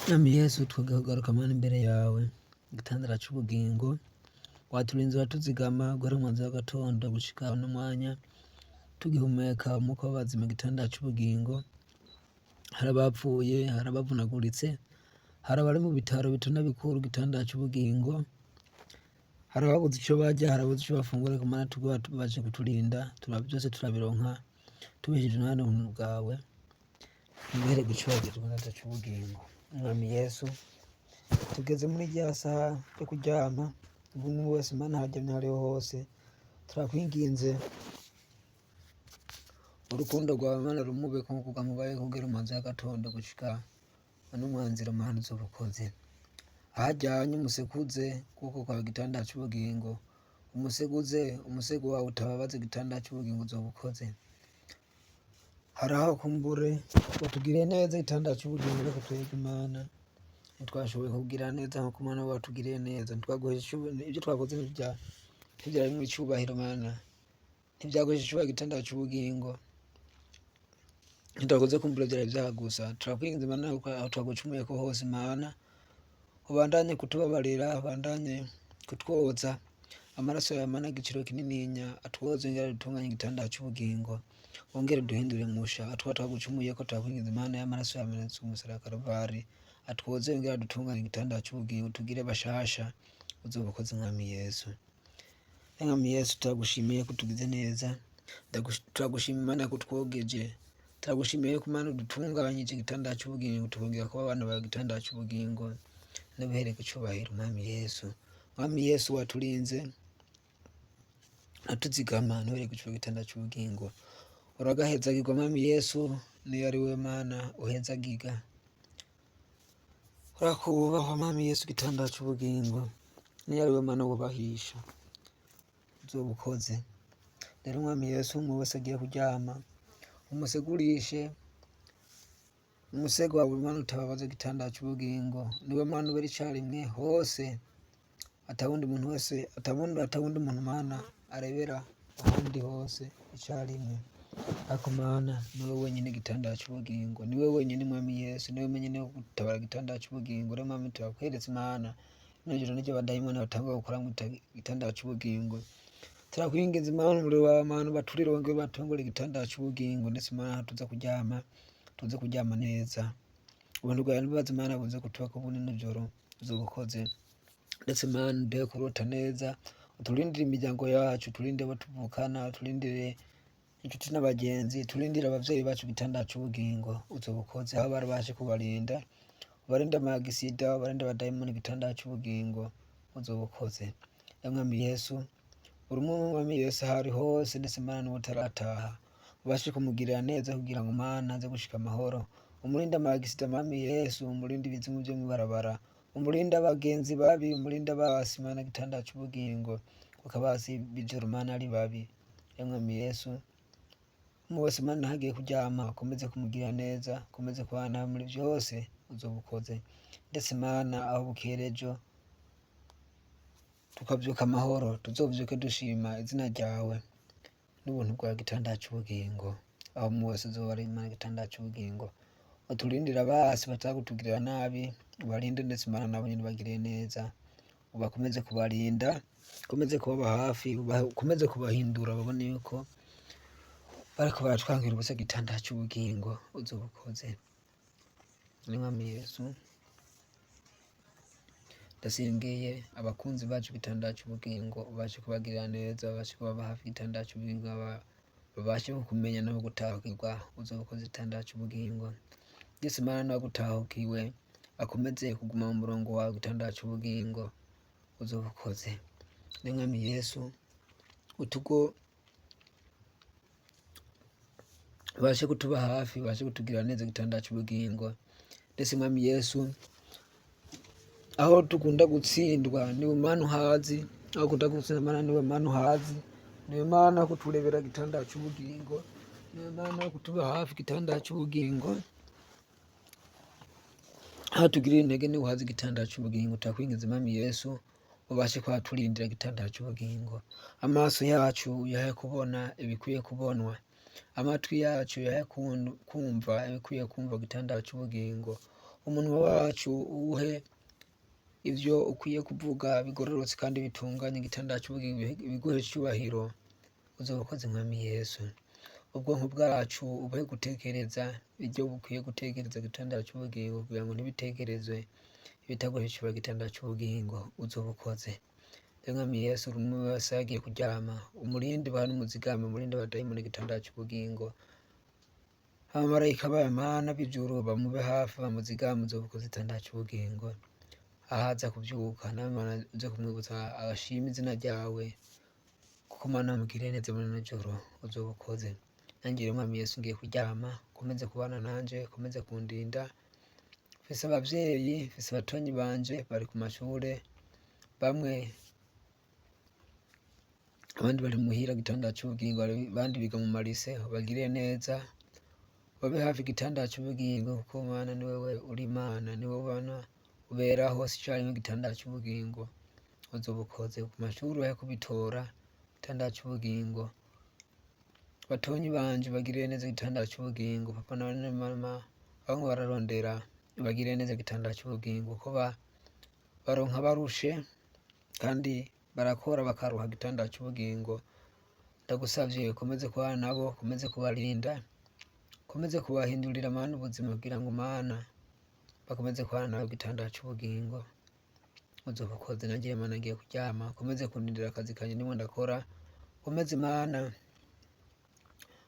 Mwami Yesu twagaruka mana imbere yawe igitandara c'ubugingo waturinze watuzigama guhera umwanzi w'agatondo gushika uno mwanya tugihumeka umwuka w'abazima igitandara c'ubugingo. Hari abapfuye, hari abavunaguritse, hari abari mu bitaro bito na bikuru igitandara c'ubugingo, hari ababuze ico barya, hari ababuze ico bafungura. Ariko mana tuguma baje kuturinda, byose turabironka tubishije umwana ubuntu bwawe. Nimuhere gucubagizwa igitandara c'ubugingo. Mwami Yesu tugeze muri rya saha yo kuryama, umuntu wese mana aharyamye hariho hose turakwinginze urukundo rwawe mana rumube nkuko rwamubaye kugera umwanzi w'agatondo gushika uno mwanzira mana uzobukoze. Ahajyanye umusekuze kuko kwawe igitandara c'ubugingo, umuseguze umusego wawe utababaze igitandara c'ubugingo uzobukoze. Hari aho kumbure watugiriye neza igitandara c'ubugingo, ariko twebwe Imana ntitwashoboye kugira neza nkuko Mana watugiriye neza. Ntitwaguhesha ibyo twakoze ntivyari mu icubahiro Mana, ntivyaguhesha icubahiro igitandara c'ubugingo. Ntitwakoze kumbure vyari vyagusa. Turakwinginze Mana aho twagucumuyeko hose Mana ubandanye kutubabarira, ubandanye kutwoza amaraso yawe Mana igiciro kinininya atwoze ngera dutunganye igitandara c'ubugingo, wongere duhindure musha. Atwa twagucumuyeko turakwinginze Mana y'amaraso yamenetse umusaraba wa Karuvari atwoze ngera dutunganye igitandara c'ubugingo, tugire bashasha uzobukoze Mwami Yesu. Mwami Yesu turagushimiye ko tugize neza, turagushimiye Mana ko twogeje, turagushimiye ko Mana udutunganyije igitandara c'ubugingo tukongera kuba abana bawe igitandara c'ubugingo. Nibuhere gucubahiro Mwami Yesu. Mwami Yesu waturinze atuzigama, nibuhere gucubahiro igitandara c'ubugingo. Uragahezagirwa Mwami Yesu, niyo ari we Mana uhezagiga. Urakubahwa Mwami Yesu igitandara c'ubugingo, niyo ari we Mana wubahisha uzobukoze. Rero Mwami Yesu umwe wese agiye kuryama umusegurishe umusego wawe Mana utababaza igitandara c'ubugingo. Niwe Mana ubera icarimwe hose, atawundi muntu wese atawundi muntu Mana arebera ahandi hose icarimwe. Ariko Mana niwe wenyene igitandara c'ubugingo, niwe wenyene Mwami Yesu, niwe wenyene wo gutabara igitandara c'ubugingo. Rero Mwami turakweretse Mana ino joro niryo badayimoni batangura gukora mu igitandara c'ubugingo. Turakwinginze Mana umuriro wawe Mana baturire wongere batongore igitandara c'ubugingo, ndetse Mana tuze kuryama neza. Ubuntu bwawe nibubaze Mana buze kutubako buno ino joro uzobukoze. Ndetse Mana duhe kurota neza, uturindire imiryango yacu, uturinde abo tuvukana, uturindire inshuti n'abagenzi, turindire abavyeyi bacu igitandara c'ubugingo uzobukoze. Aho bari baje kubarinda, ubarinde amagisida, ubarinde abadayimoni igitandara c'ubugingo uzobukoze. Mwami Yesu uri Mwami Yesu ahari hose, ndetse Mana n'utarataha ubashe kumugirira neza kugira ngo Mana aze gushika amahoro. Umurinde amagisida Mwami Yesu, umurinde ibizimu vyo mw'ibarabara, umurinde abagenzi babi, umurinde abasi Mana igitandara c'ubugingo kuko abasi b'ijoro Mana ari babi. Mwami Yesu umwe wese Mana hagiye kuryama ukomeze kumugirira neza, ukomeze kubana muri vyose uzobukoze. Ndetse Mana aho bukera ejo tukavyuka amahoro, tuzovyuke dushima izina ryawe n'ubuntu bwa gitandara c'ubugingo. Aho umwe wese azoba ari Mana igitandara c'ubugingo, uturindire abasi batagutugirira nabi, ubarinde ndetse Mana nabo nyene bagiriye neza. Ubakomeze kubarinda, ukomeze kubaba hafi, ukomeze kubahindura babone yuko bariko baratwangira ubusa igitandara c'ubugingo uzobukoze. Mwami Yesu ndasengeye abakunzi bacu igitandara c'ubugingo, ubashe kubagirira neza, ubashe kubaba hafi igitandara c'ubugingo, babashe kumenya no gutahukirwa uzobukoze igitandara c'ubugingo. Ndetse Mana no gutahukiwe akomeze kuguma mu murongo wawe igitandara c'ubugingo uzobukoze. Mwami Yesu ubashe kutuba hafi, ubashe kutugirira neza igitandara c'ubugingo. Ndetse Mwami Yesu aho dukunda gutsindwa niwe Mana uhazi, aho dukunda gutsinda Mana niwe Mana uhazi, niwe Mana kuturebera igitandara c'ubugingo, niwe Mana kutuba hafi igitandara c'ubugingo. Aho tugirira intege niwe uhazi igitandara c'ubugingo. Turakwinginze Mwami Yesu ubashe kuhaturindira igitandara c'ubugingo. Amaso yacu yahe kubona ibikwiye kubonwa, amatwi yacu yahe kumva ibikwiye kumva igitandara c'ubugingo. umunwa wacu uwuhe ivyo ukwiye kuvuga bigororotse kandi bitunganye, igitanda c'ubugingo biguhe icubahiro, uzoba ukoze mwami Yesu. Ubwonko bwacu ubuhe gutekereza ivyo bukwiye gutekereza, igitanda c'ubugingo kugira ngo ntibitekerezwe ibitaguha icubahiro, igitanda c'ubugingo uzoba ukoze. Mwami Yesu, umwe wese yagiye kuryama umurinde bantu muzigame, umurinde abadayimoni, igitanda c'ubugingo. Abamarayika b'Imana b'ijuru bamube hafi bamuzigame, uzoba ukoze igitanda c'ubugingo. Ahaza kuvyuka nawe Mana uze kumwibutsa agashima izina ryawe, kuko Mana mugiriye neza muri rino joro, uzoba ukoze. Nanjye rero mwami Yesu ngiye kuryama, ukomeze kubana nanje, ukomeze kundinda. Mfise abavyeyi, mfise abatonyi banje bari ku mashure, bamwe abandi bari muhira, igitanda c'ubugingo, abandi biga mu marise, ubagirire neza, babe hafi igitanda c'ubugingo, kuko Mana ni wewe uri Imana, ni wowe Mana ubera hose icarimwe, igitanda c'ubugingo uzoba ukoze. Ku mashuri uhe kubitora, igitanda c'ubugingo. Batonyi banje bagirire neza, igitanda c'ubugingo. Papa na mama bamwe bararondera, bagirire neza igitanda c'ubugingo, ko baronka barushe kandi barakora bakaruha, igitanda c'ubugingo. Ndagusavye ukomeze kubana nabo, ukomeze kubarinda, ukomeze kubahindurira Mana ubuzima, kugira ngo Mana bakomeze kubana nawe, igitanda c'ubugingo uzoba ukoze. Nanjye Mana ngiye kuryama, ukomeze kundindira akazi kanje ndimo ndakora, ukomeze Mana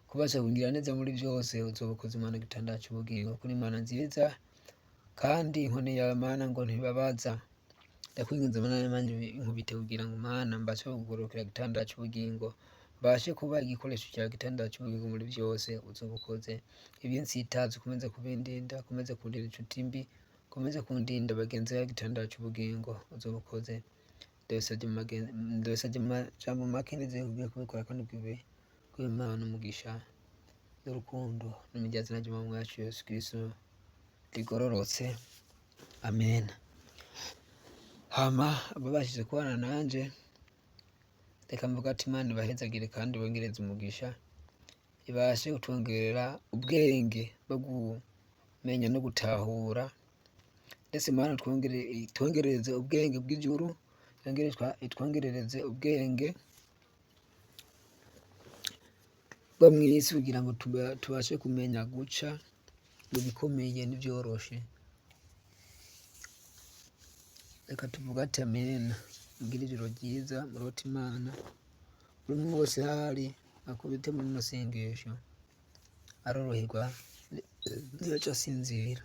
kubasha kungira neza muri vyose, uzoba ukoze Mana, igitanda c'ubugingo. Kuri Mana nziza kandi inkoni yawe Mana ngo ntibabaza, ndakwinginze Mana nanje inkubite kugira ngo Mana mbashe kugororokera igitanda c'ubugingo, mbashe kuba igikoresho cya igitanda c'ubugingo muri vyose, uzoba ukoze. Ibinsitaza ukomeze kubindinda, ukomeze kundinda inshuti mbi, ukomeze kundinda bagenzi bawe, igitanda c'ubugingo uzoba ukoze. Ndabisavye mu majambo make ndizeye kugiye kubikora, kandi bwibe Imana umugisha n'urukundo n'imijazina ry'Umwami wacu Yesu Kristo rigororotse, amen. Hama ababashije kubana nanje, reka mvuga ati Imana ibahezagire kandi bongereze umugisha, ibashe kutwongerera ubwenge bwo kumenya no gutahura, ndetse Imana twongerereze ubwenge bw'ijuru, itwongerereze ubwenge bwo mw'isi, kugira ngo tubashe kumenya guca mu bikomeye n'ivyoroshe. Reka tuvuga ati amen. Mugire ijoro ryiza, murote Imana, buri umwe wese ahari akubite muri rino sengesho, aroroherwa ntiyaca asinzira.